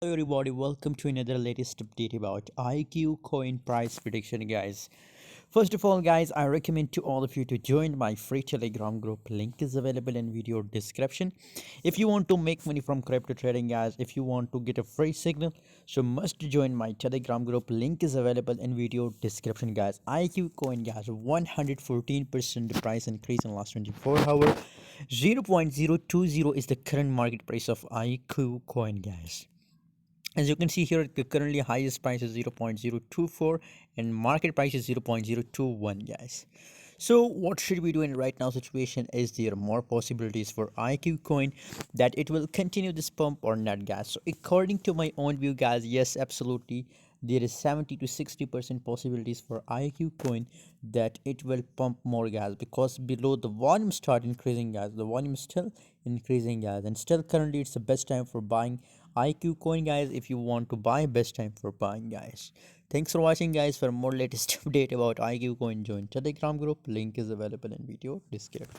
Hello everybody, welcome to another latest update about IQ coin price prediction, guys. First of all, guys, I recommend to all of you to join my free Telegram group. Link is available in video description. If you want to make money from crypto trading, guys, if you want to get a free signal, so must join my Telegram group. Link is available in video description, guys. IQ coin, guys, 114% price increase in last 24 hours. 0.020 is the current market price of IQ coin, guys. As you can see here, the currently highest price is 0.024 and market price is 0.021, guys. So what should we do in right now situation? Is there more possibilities for IQ coin that it will continue this pump or not, guys? So according to my own view, guys, yes, absolutely, there is 70 to 60% possibilities for IQ coin that it will pump more, guys, because below the volume start increasing, guys. The volume is still increasing, guys, and still currently it's the best time for buying IQ coin, guys. If you want to buy, best time for buying, guys. Thanks for watching, guys. For more latest update about IQ coin, join Telegram group. Link is available in video description.